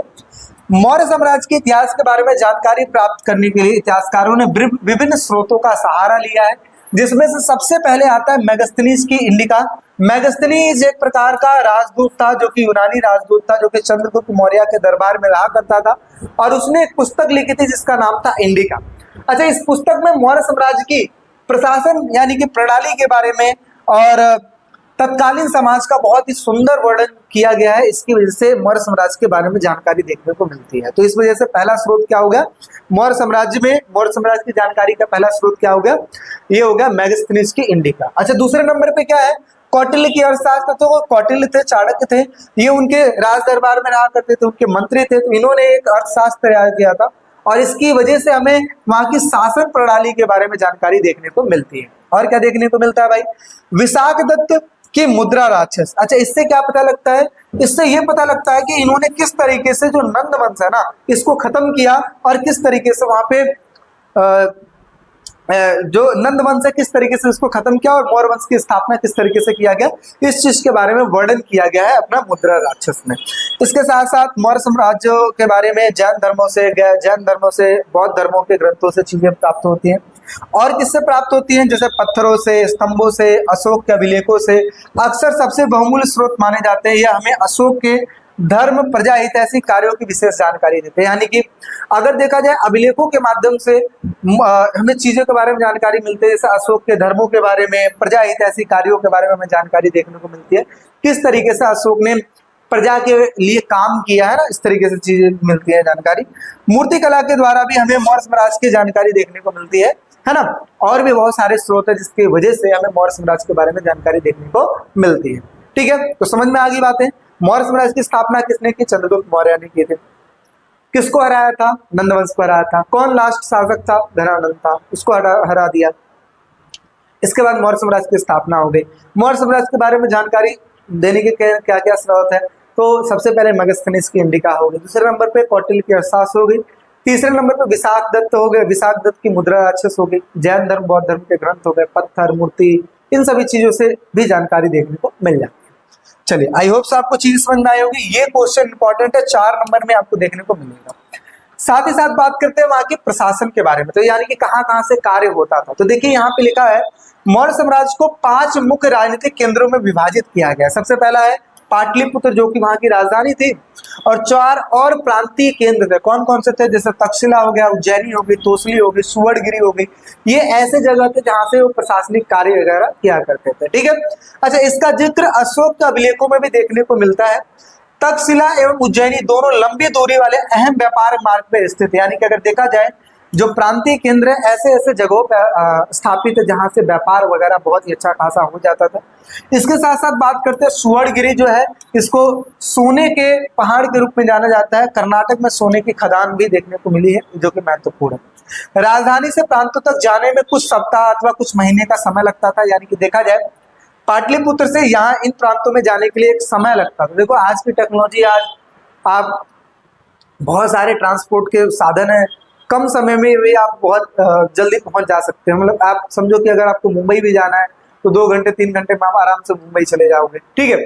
मौर्य साम्राज्य के इतिहास के बारे में जानकारी प्राप्त करने के लिए इतिहासकारों ने विभिन्न स्रोतों का सहारा लिया है, जिसमें से सबसे पहले आता है मैगस्थनीज की इंडिका। मैगस्थनीज एक प्रकार का राजदूत था, जो कि यूनानी राजदूत था, जो कि चंद्रगुप्त मौर्य के दरबार में रहा करता था, और उसने एक पुस्तक लिखी थी जिसका नाम था इंडिका। अच्छा, इस पुस्तक में मौर्य साम्राज्य की प्रशासन यानी कि प्रणाली के बारे में और तत्कालीन समाज का बहुत ही सुंदर वर्णन किया गया है। इसकी वजह से मौर्य साम्राज्य के बारे में जानकारी देखने को मिलती है। तो इस वजह से पहला स्रोत क्या हो गया, मौर्य साम्राज्य की जानकारी का पहला स्रोत क्या हो गया, ये हो गया मैगस्थनीज की इंडिका। अच्छा, दूसरे नंबर पे क्या है, कौटिल्य की अर्थशास्त्र। तो कौटिल्य थे, चाणक्य थे, ये उनके राज दरबार में रहा करते थे, उनके मंत्री थे, तो इन्होंने एक अर्थशास्त्र तैयार किया था, और इसकी वजह से हमें वहां की शासन प्रणाली के बारे में जानकारी देखने को मिलती है। और क्या देखने को मिलता है भाई, विशाख दत्त की मुद्रा राक्षस। अच्छा, इससे क्या पता लगता है, इससे ये पता लगता है कि इन्होंने किस तरीके से जो नंद वंश है ना, इसको खत्म किया, और किस तरीके से वहां पे जो नंद वंश है किस तरीके से इसको खत्म किया, और मौर्य वंश की स्थापना किस तरीके से किया गया, इस चीज के बारे में वर्णन किया गया है अपना मुद्रा राक्षस में। इसके साथ साथ मौर्य साम्राज्य के बारे में जैन धर्मों से बौद्ध धर्मों के ग्रंथों से चीजें प्राप्त होती हैं। और किससे प्राप्त होती हैं, जैसे पत्थरों से, स्तंभों से, अशोक के अभिलेखों से। अक्सर सबसे बहुमूल्य स्रोत माने जाते हैं, यह हमें अशोक के धर्म, प्रजा हितैषिक कार्यों की विशेष जानकारी देते हैं। यानी कि अगर देखा जाए अभिलेखों के माध्यम से हमें चीजों के बारे में जानकारी मिलती है, जैसे अशोक के धर्मों के बारे में, प्रजा हितैषिक कार्यों के बारे में हमें जानकारी देखने को मिलती है, किस तरीके से अशोक ने प्रजा के लिए काम किया है ना, इस तरीके से चीजें मिलती है जानकारी। मूर्ति कला के द्वारा भी हमें मौर्य साम्राज्य की जानकारी देखने को मिलती है ना। और भी बहुत सारे स्रोत है जिसकी वजह से हमें मौर्य साम्राज्य के बारे में जानकारी देखने को मिलती है। ठीक है, तो समझ में आ गई बातें। मौर्य साम्राज्य की स्थापना किसने की, चंद्रगुप्त मौर्य ने की थी। किसको हराया था, नंदवंश को हराया था। कौन लास्ट शासक था, धनानंद था, उसको हरा दिया। इसके बाद मौर्य साम्राज्य की स्थापना हो गई। मौर्य साम्राज्य के बारे में जानकारी देने के क्या क्या स्रोत है, तो सबसे पहले मैगस्थनीज की इंडिका हो गई, दूसरे नंबर पे कौटिल्य की अर्थशास्त्र हो गई, तीसरे नंबर पे विशाख दत्त हो गए, विशाख दत्त की मुद्रा राक्षस हो गई, जैन धर्म बौद्ध धर्म के ग्रंथ हो गए, पत्थर, मूर्ति, इन सभी चीजों से भी जानकारी देखने को मिल जाती है। चलिए, आई होप से आपको चीज समझ में आई होगी। ये क्वेश्चन इंपॉर्टेंट है, 4 नंबर में आपको देखने को मिलेगा। साथ ही साथ बात करते हैं वहां के प्रशासन के बारे में, तो यानी कि कहां कहां से कार्य होता था। तो देखिए यहाँ पे लिखा है, मौर्य साम्राज्य को 5 मुख्य राजनीतिक केंद्रों में विभाजित किया गया। सबसे पहला है पाटलिपुत्र, जो कि वहां की राजधानी थी, और 4 और प्रांतीय केंद्र थे। कौन कौन से थे, जैसे तक्षशिला हो गया, उज्जैनी हो गई, तोसली हो गई, सुवर्णगिरी हो गई। ये ऐसे जगह थे जहां से वो प्रशासनिक कार्य वगैरह किया करते थे। ठीक है, अच्छा, इसका जिक्र अशोक के अभिलेखों में भी देखने को मिलता है। तक्षशिला एवं उज्जैनी दोनों लंबी दूरी वाले अहम व्यापार मार्ग पर स्थित है, यानी कि अगर देखा जाए जो प्रांतीय केंद्र है ऐसे ऐसे जगहों पर स्थापित है जहां से व्यापार वगैरह बहुत ही अच्छा खासा हो जाता था। इसके साथ साथ बात करते हैं सुवर्णगिरी, जो है इसको सोने के पहाड़ के रूप में जाना जाता है। कर्नाटक में सोने की खदान भी देखने को मिली है, जो कि महत्वपूर्ण है। राजधानी से प्रांतों तक जाने में कुछ सप्ताह अथवा कुछ महीने का समय लगता था, यानी कि देखा जाए पाटलिपुत्र से यहाँ इन प्रांतों में जाने के लिए एक समय लगता था। देखो आज की टेक्नोलॉजी, आज आप बहुत सारे ट्रांसपोर्ट के साधन है, कम समय में भी आप बहुत जल्दी पहुंच जा सकते हैं। मतलब आप समझो कि अगर आपको मुंबई भी जाना है तो 2 घंटे 3 घंटे में आप आराम से मुंबई चले जाओगे, ठीक है।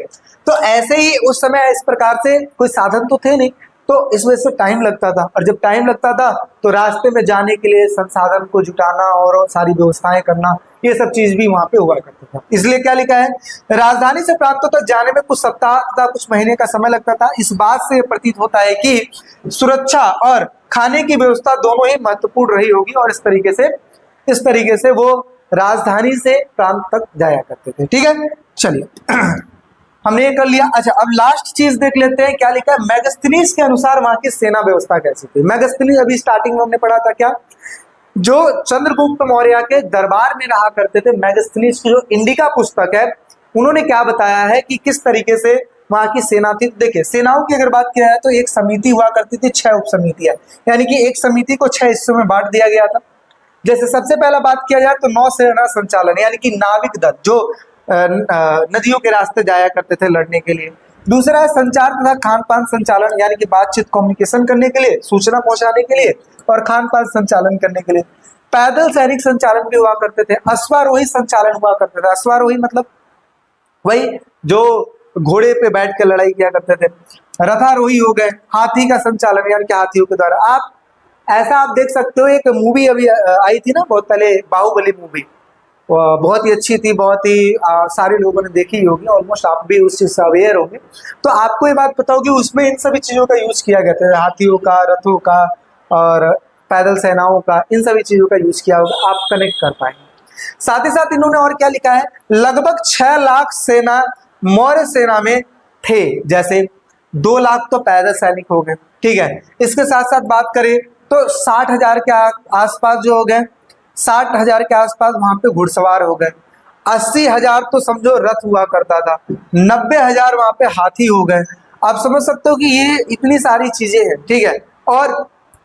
तो ऐसे ही उस समय इस प्रकार से कोई साधन तो थे नहीं, तो इस वजह से टाइम लगता था, और जब टाइम लगता था तो रास्ते में जाने के लिए संसाधन को जुटाना और सारी व्यवस्थाएं करना, ये सब चीज भी वहां पे हुआ करता था। इसलिए क्या लिखा है, राजधानी से प्रांतों तक जाने में कुछ सप्ताह तथा कुछ महीने का समय लगता था। इस बात से प्रतीत होता है कि सुरक्षा और खाने की व्यवस्था दोनों ही महत्वपूर्ण रही होगी, और इस तरीके से वो राजधानी से प्रांत तक जाया करते थे, ठीक है। चलिए हमने ये कर लिया। अच्छा, अब लास्ट चीज देख लेते हैं, क्या लिखा है, मेगास्थनीज के अनुसार वहां की सेना व्यवस्था कैसी थी। मेगास्थनीज अभी स्टार्टिंग में हमने पढ़ा था, क्या, जो चंद्रगुप्त मौर्य के दरबार में रहा करते थे। मेगास्थनीज की जो इंडिका पुस्तक है, उन्होंने क्या बताया है कि किस तरीके से वहां की सेना थी। देखिए, सेनाओं की अगर बात किया जाए तो एक समिति हुआ करती थी, 6 उप समितियां, यानी कि एक समिति को 6 हिस्सों में बांट दिया गया था। जैसे सबसे पहला बात किया जाए तो नौसेना संचालन, यानी कि नाविक दल, जो नदियों के रास्ते जाया करते थे लड़ने के लिए। दूसरा है संचार तथा खान पान संचालन, यानी कि बातचीत कम्युनिकेशन करने के लिए, सूचना पहुंचाने के लिए और खान पान संचालन करने के लिए। पैदल सैनिक संचालन भी हुआ करते थे। अश्वारोही संचालन हुआ करते थे। अश्वारोही मतलब वही जो घोड़े पे बैठ के लड़ाई किया करते थे। रथारोही हो गए, हाथी का संचालन, यानी कि हाथियों के द्वारा। आप ऐसा आप देख सकते हो, एक मूवी अभी आई थी ना बहुत पहले, बाहुबली मूवी, बहुत ही अच्छी थी, बहुत ही सारे लोगों ने देखी होगी, ऑलमोस्ट आप भी उस चीज से अवेयर होंगे। तो आपको ये बात पता होगी, उसमें इन सभी चीजों का यूज किया गया था, हाथियों का, रथों का और पैदल सेनाओं का, इन सभी चीजों का यूज किया होगा, आप कनेक्ट कर पाएंगे। साथ ही साथ इन्होंने और क्या लिखा है, लगभग 6 लाख सेना मौर्य सेना में थे। जैसे 2 लाख तो पैदल सैनिक हो गए, ठीक है। इसके साथ साथ बात करें तो 60,000 के आसपास जो हो गए, 60,000 के आसपास वहां पे घुड़सवार हो गए। 80,000 तो समझो रथ हुआ करता था। 90,000 वहां पे हाथी हो गए। आप समझ सकते हो कि ये इतनी सारी चीजें हैं, ठीक है। और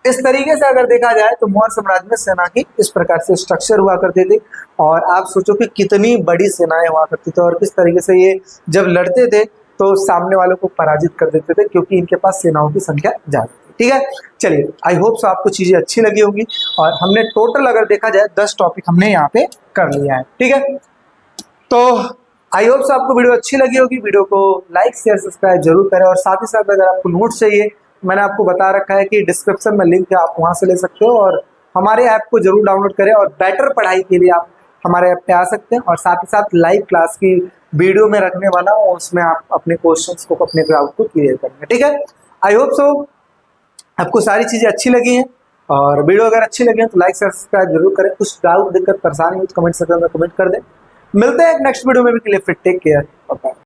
इस तरीके से अगर देखा जाए तो मौर्य साम्राज्य में सेना की इस प्रकार से स्ट्रक्चर हुआ करती थी। और आप सोचो कि कितनी बड़ी सेनाएं हुआ करती थी, और किस तरीके से ये जब लड़ते थे तो सामने वालों को पराजित कर देते थे, क्योंकि इनके पास सेनाओं की संख्या ज्यादा थी, ठीक है। चलिए, आई होप सो आपको चीजें अच्छी लगी होगी, और हमने टोटल अगर देखा जाए 10 टॉपिक हमने यहाँ पे कर लिया है, ठीक है। तो आई होप सो आपको वीडियो अच्छी लगी होगी। वीडियो को लाइक शेयर सब्सक्राइब जरूर करें, और साथ ही साथ अगर आपको नोट्स चाहिए, मैंने आपको बता रखा है कि डिस्क्रिप्शन में लिंक है, आप वहां से ले सकते हो, और हमारे ऐप को जरूर डाउनलोड करें, और बेटर पढ़ाई के लिए आप हमारे ऐप पे आ सकते हैं। और साथ ही साथ लाइव क्लास की वीडियो में रखने वाला हूँ, उसमें आप अपने क्वेश्चंस को, अपने डाउट को क्लियर करेंगे, ठीक है। आई होप सो आपको सारी चीजें अच्छी लगी हैं, और वीडियो अगर अच्छी लगी है तो लाइक सब्सक्राइब जरूर करें। कुछ डाउट, दिक्कत, परेशानी हो तो कमेंट सेक्शन में कमेंट कर दें। मिलते हैं एक नेक्स्ट वीडियो में भी, के लिए फिर टेक केयर, बाय।